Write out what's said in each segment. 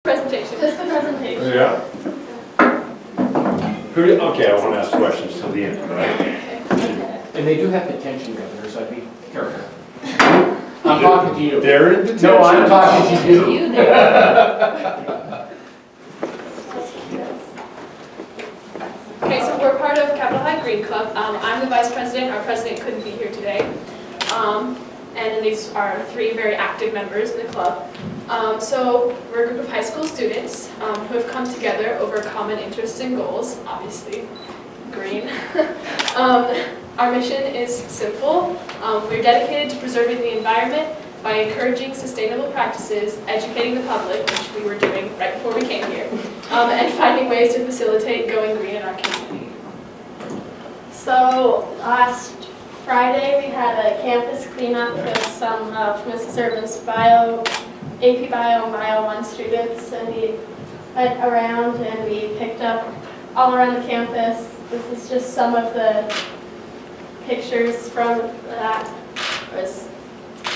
Presentation. Just the presentation. Yeah. Okay, I want to ask questions till the end, right? And they do have detention governors, so I'd be careful. I'm talking to you. They're in detention. No, I'm talking to you. Okay, so we're part of CHS Green Club. I'm the vice president. Our president couldn't be here today. And these are three very active members in the club. So we're a group of high school students who have come together over common interests and goals, obviously, green. Our mission is simple. We're dedicated to preserving the environment by encouraging sustainable practices, educating the public, which we were doing right before we came here, and finding ways to facilitate going green in our community. So last Friday we had a campus cleanup with some of Mrs. Urban's AP Bio and Bio 1 students, and we went around and we picked up all around the campus. This is just some of the pictures from that. It was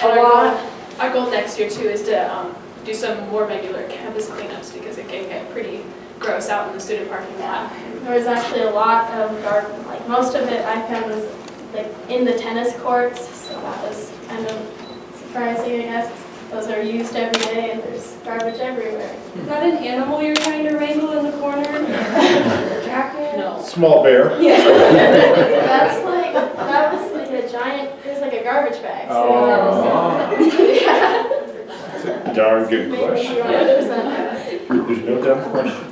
a lot. Our goal next year too is to do some more regular campus cleanups because it can get pretty gross out in the student parking lot. There was actually a lot of garbage. Like most of it I found was like in the tennis courts, so that was kind of surprising, I guess. Those are used every day and there's garbage everywhere. Is that an animal you're trying to wrangle in the corner? Jacket? No. Small bear. Yeah. That was like a giant, it was like a garbage bag. So That's a darn good question. There's no dumb question.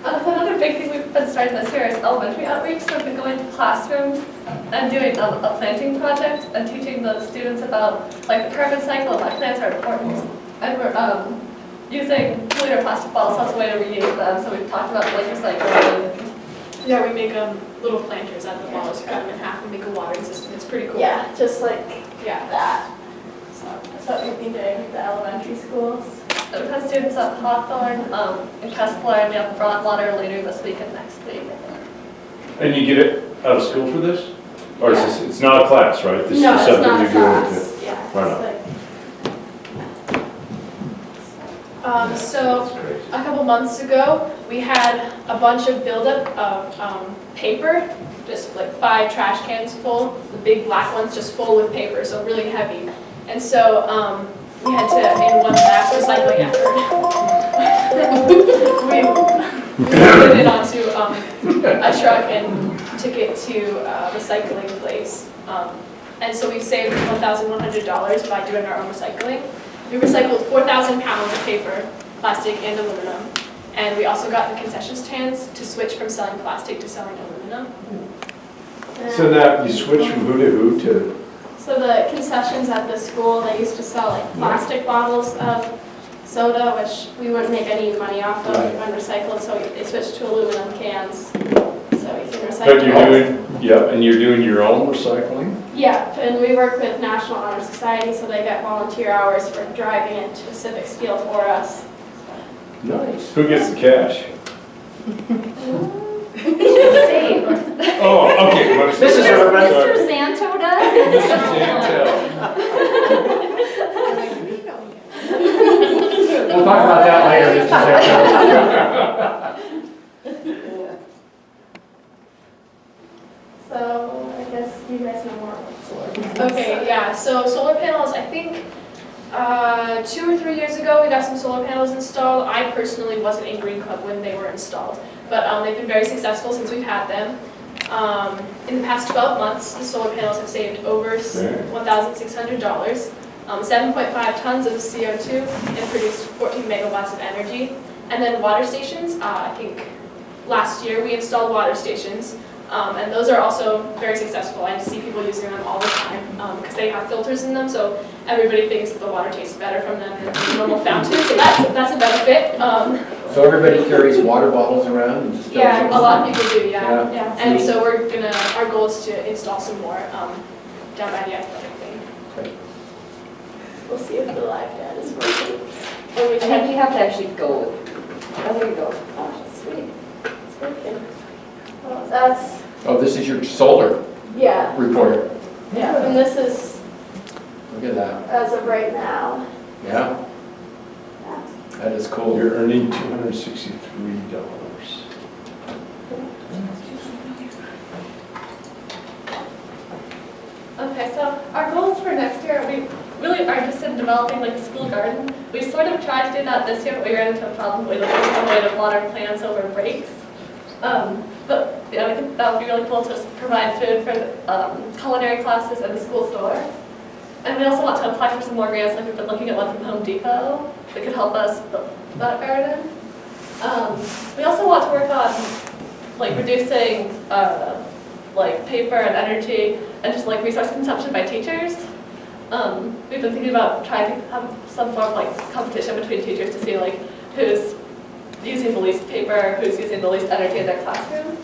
So another big thing we've been starting this year is elementary outreach. So we've been going to classrooms and doing a planting project and teaching the students about like the carbon cycle and why plants are important. And we're using 2-liter plastic bottles as a way to reuse them. So we've talked about like recycling. Yeah, we make little planters out of the bottles, cut them in half and make a watering system. It's pretty cool. Yeah, just like Yeah. that. So that's what we've been doing at the elementary schools. And we've had students at Hawthorne and Kessler, and we have Broadwater later this week and next week. And you get it out of school for this? Or is this, it's not a class, right? This No, is it's something not a you're doing class. with Yeah, Why it's not? like, So a couple months ago, we had a bunch of buildup of paper, just like 5 trash cans full, the big black ones just full with paper, so really heavy. And so we had to, in one mass recycling effort, we loaded it onto a truck and took it to a recycling place. And so we've saved $1,100 by doing our own recycling. We recycled 4,000 pounds of paper, plastic, and aluminum. And we also got the concession stands to switch from selling plastic to selling aluminum. So now you switch from who to who to? So the concessions at the school, they used to sell like plastic bottles of soda, which we wouldn't make any money off of when recycled, so they switched to aluminum cans. So we can recycle. But you're doing, yeah, and you're doing your own recycling? Yeah, and we work with National Honor Society, so they get volunteer hours for driving it to Civic Steel for us. Nice. Who gets the cash? Same. Oh, okay. This is our Mr. Santo does? We'll talk about that later, Mr. So I guess you guys know more about solar panels. Okay, yeah, so solar panels, I think 2 or 3 years ago we got some solar panels installed. I personally wasn't in Green Club when they were installed, but they've been very successful since we've had them. In the past 12 months, the solar panels have saved over $1,600, 7.5 tons of CO2, and produced 14 megawatts of energy. And then water stations, I think last year we installed water stations. And those are also very successful. I see people using them all the time because they have filters in them, so everybody thinks that the water tastes better from them than normal fountain, so that's a benefit. So everybody carries water bottles around and just fills Yeah, them? a lot of people do, yeah. Yeah. And so our goal is to install some more down by the athletic thing. We'll see if the live dad is working. Or we think you have to actually go. Oh, there you go. Oh, sweet. It's working. Well, that's, Oh, this is your solar yeah, report. yeah, and this is Look at that. as of right now. Yeah. Yeah. That is cool. You're earning $263. Okay, so our goals for next year, we really are interested in developing like a school garden. We sort of tried to do that this year, but we ran into a problem. We found a way to water plants over breaks. But yeah, we think that would be really cool to just provide food for the culinary classes and the school store. And we also want to apply for some more grants, like we've been looking at one from Home Depot that could help us build that garden. We also want to work on like reducing like paper and energy and just like resource consumption by teachers. We've been thinking about trying to have some form of like competition between teachers to see like who's using the least paper, who's using the least energy in their classroom.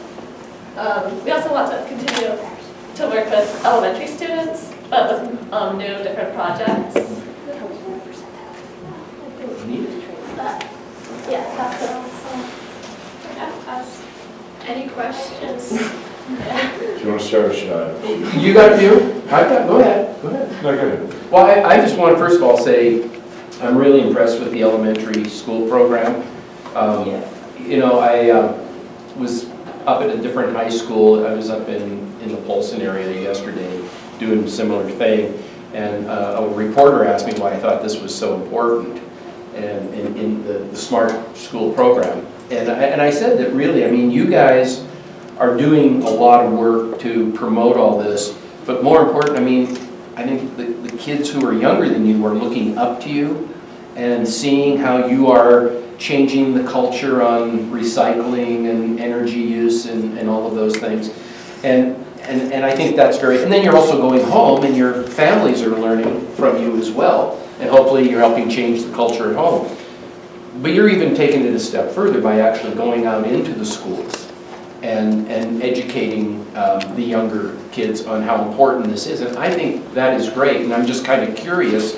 We also want to continue to work with elementary students, but with new different projects. Yeah, that's it. Any questions? Do you want to start or should I? You got to go ahead, go ahead. No, go ahead. Well, I just want to first of all say, I'm really impressed with the elementary school program. You know, I was up at a different high school. I was up in the Polson area yesterday doing a similar thing. And a reporter asked me why I thought this was so important and in the SMART school program. And I said that really, I mean, you guys are doing a lot of work to promote all this. But more important, I mean, I think the kids who are younger than you are looking up to you and seeing how you are changing the culture on recycling and energy use and all of those things. And I think that's very, and then you're also going home and your families are learning from you as well, and hopefully you're helping change the culture at home. But you're even taking it a step further by actually going out into the schools and educating the younger kids on how important this is. And I think that is great, and I'm just kind of curious.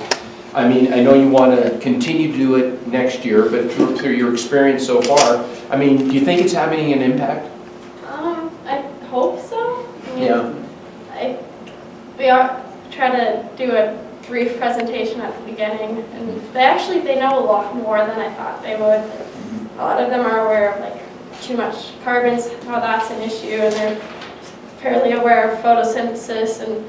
I mean, I know you want to continue to do it next year, but through your experience so far, I mean, do you think it's having an impact? I hope so. I mean, Yeah. We are trying to do a brief presentation at the beginning, and they know a lot more than I thought they would. A lot of them are aware of like too much carbons, how that's an issue, and they're fairly aware of photosynthesis and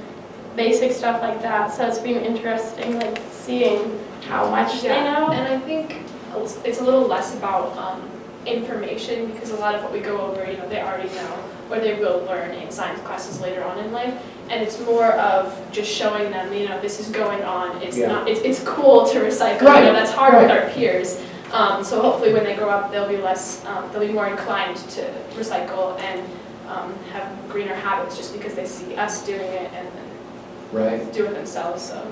basic stuff like that. So it's been interesting, like seeing how much they know. And I think it's a little less about information, because a lot of what we go over, you know, they already know, or they will learn in science classes later on in life. And it's more of just showing them, you know, this is going on. It's not. It's cool to recycle. Right. You know, that's hard with our peers. So hopefully, when they grow up, they'll be less. They'll be more inclined to recycle and have greener habits, just because they see us doing it and Right. do it themselves. So.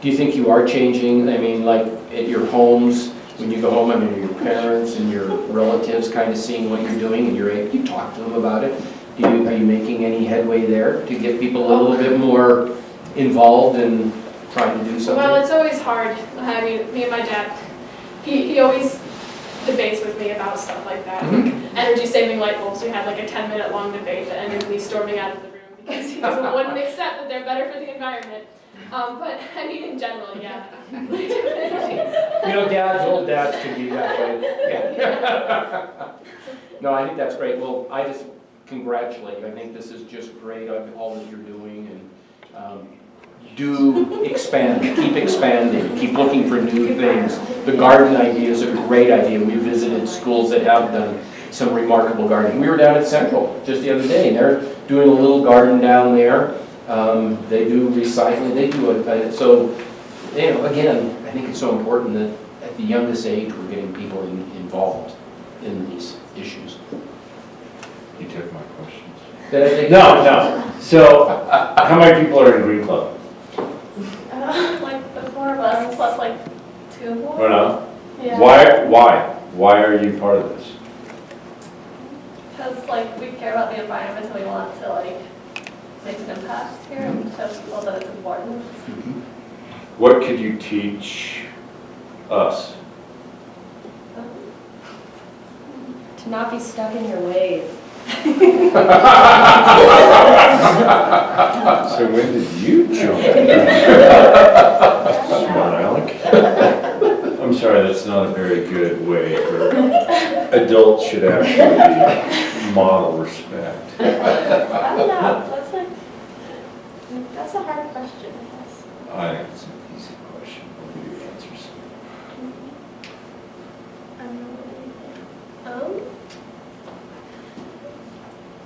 Do you think you are changing, I mean, like at your homes, when you go home, I mean, your parents and your relatives kind of seeing what you're doing and you talk to them about it? Are you making any headway there to get people a little bit more involved in trying to do something? Well, it's always hard. I mean, me and my dad, he always debates with me about stuff like that. Like energy saving light bulbs. We had like a 10-minute long debate that ended with me storming out of the room because he wouldn't accept that they're better for the environment. But I mean, in general, yeah. You know, old dads can be that way. Yeah. No, I think that's great. Well, I just congratulate you. I think this is just great, all that you're doing, and do expand, keep expanding, keep looking for new things. The garden idea is a great idea. We visited schools that have done some remarkable gardening. We were down at Central just the other day, and they're doing a little garden down there. They do recycling, they do it. So, you know, again, I think it's so important that at the youngest age, we're getting people involved in these issues. You took my questions. Did I take No. So, how many people are in Green Club? Like the 4 of us plus like 2 more. Or no? Yeah. Why are you part of this? Because like we care about the environment and we want to like make an impact here and show people that it's important. What could you teach us? To not be stuck in your ways. So when did you join? Smart Alec. I'm I'm sorry, that's not a very good way for, adults should actually model respect. I don't know, that's a hard question, I guess. I think it's an easy question. What are your answers?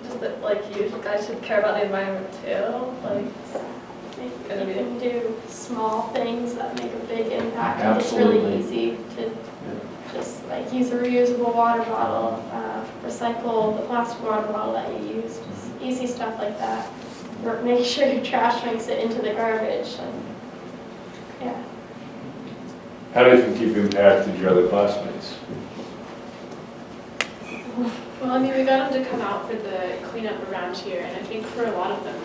Just that, like, you guys should care about the environment too, like, You can do small things that make a big impact. And it's really Absolutely. easy to just like use a reusable water bottle, recycle the plastic water bottle that you use, just easy stuff like that. Or make sure your trash makes it into the garbage. And, yeah. How do you think you've impacted your other classmates? Well, I mean, we got them to come out for the cleanup around here, and I think for a lot of them,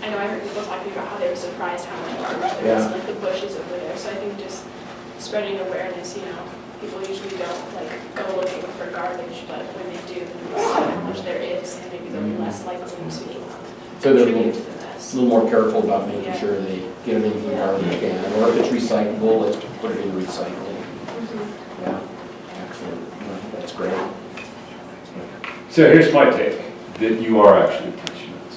I know I heard people talking about how they were surprised how much garbage there was, like the bushes over there. So I think just spreading awareness, you know, people usually don't like go looking for garbage, but when they do, they see how much there is, and maybe they'll be less likely to So they're contribute to the mess. a little more careful about making Yeah. sure they get it into the garbage can, or if it's recyclable, let's put it in recycling. Yeah, excellent. Well, that's great. So here's my take, that you are actually teaching us.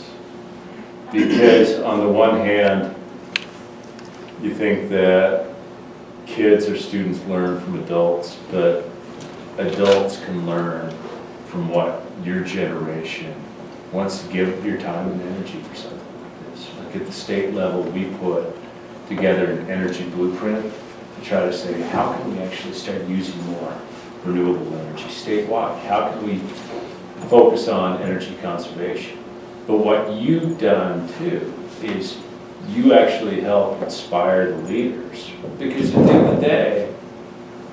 Because on the one hand, you think that kids or students learn from adults, but adults can learn from what your generation wants to give your time and energy for something like this. Like at the state level, we put together an energy blueprint to try to say, how can we actually start using more renewable energy statewide? How can we focus on energy conservation? But what you've done too is you actually help inspire the leaders. Because at the end of the day,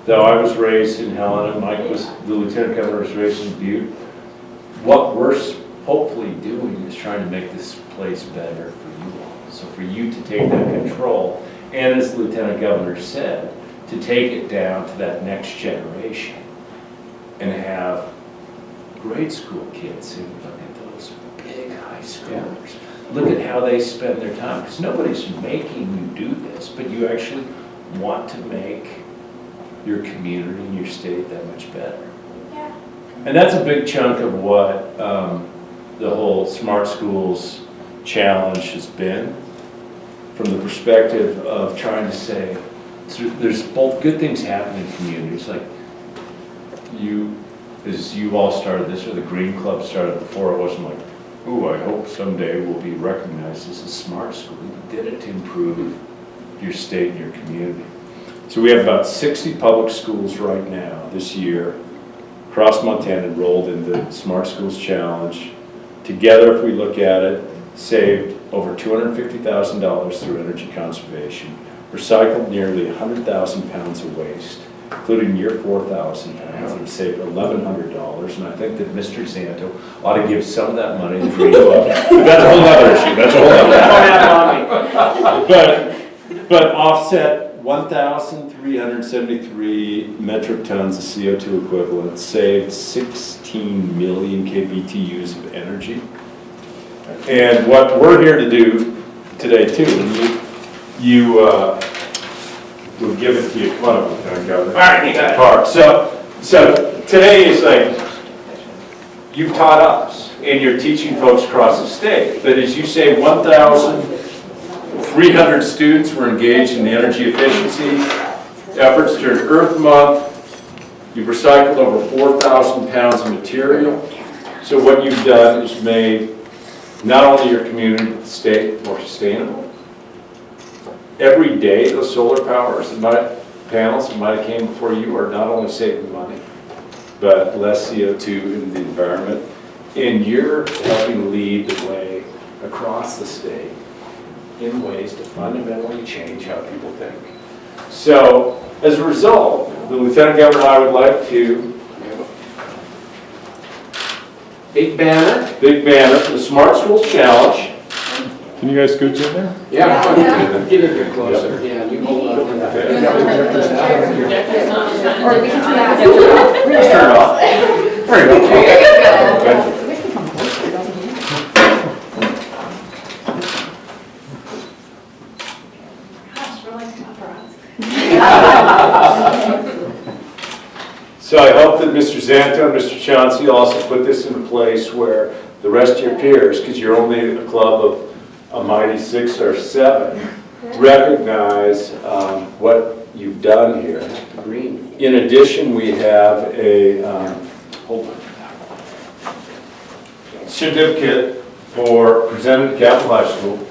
though I was raised in Helena, Mike was, the Lieutenant Governor was raised in Butte, what we're hopefully doing is trying to make this place better for you all. So for you to take that control, and as the Lieutenant Governor said, to take it down to that next generation and have grade school kids who look at those big high schoolers. Look at how they spend their time, because nobody's making you do this, but you actually want to make your community and your state that much better. Yeah. And that's a big chunk of what the whole Smart Schools Challenge has been, from the perspective of trying to say, there's both good things happening in communities, like as you all started this, or the Green Club started before, it wasn't like, ooh, I hope someday we'll be recognized as a smart school. We did it to improve your state and your community. So we have about 60 public schools right now this year across Montana enrolled in the Smart Schools Challenge. Together, if we look at it, saved over $250,000 through energy conservation, recycled nearly 100,000 pounds of waste, including your 4,000 pounds, and saved $1,100. And I think that Mr. Zanto ought to give some of that money to the Green Club. But that's a whole other issue. That's a whole other issue. But offset 1,373 metric tons of CO2 equivalent, saved 16 million kBTUs of energy. And what we're here to do today too, we'll give it to you. Come on up, Lieutenant Governor. All right, you got it. So today is like, you've taught us, and you're teaching folks across the state. But as you say, 1,300 students were engaged in the energy efficiency efforts during Earth Month. You've recycled over 4,000 pounds of material. So what you've done is made not only your community, but the state more sustainable. Every day, those solar panels that might have came before you are not only saving money, but less CO2 in the environment. And you're helping lead the way across the state in ways to fundamentally change how people think. So, as a result, the Lieutenant Governor and I would like to big banner for the Smart Schools Challenge. Can you guys scooch in there? Yeah, get a bit closer. Yeah, you hold on. Or we can do that. Just turn it off. There you go. Gosh, we're like paparazzi. So I hope that Mr. Zanto and Mr. Chauncey also put this in place where the rest of your peers, because you're only a club of a mighty 6 or 7, recognize what you've done here. Green. In addition, we have a certificate presented at Capital High School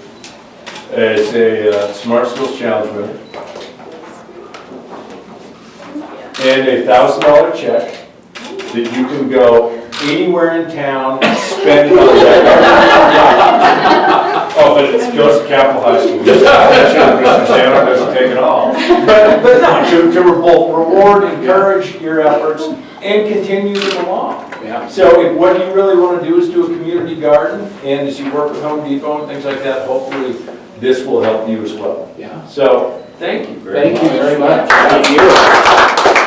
as a Smart Schools Challenge winner. And a $1,000 check that you can go anywhere in town, spend it on that. Oh, but it goes to Capital High School. I'm sure Mr. Shannon doesn't take it all. But no, to both reward, encourage your efforts, and continue them along. Yeah. So what you really want to do is do a community garden, and as you work with Home Depot and things like that, hopefully this will help you as well. Yeah. So, thank you very much. Thank you very much. Thank you.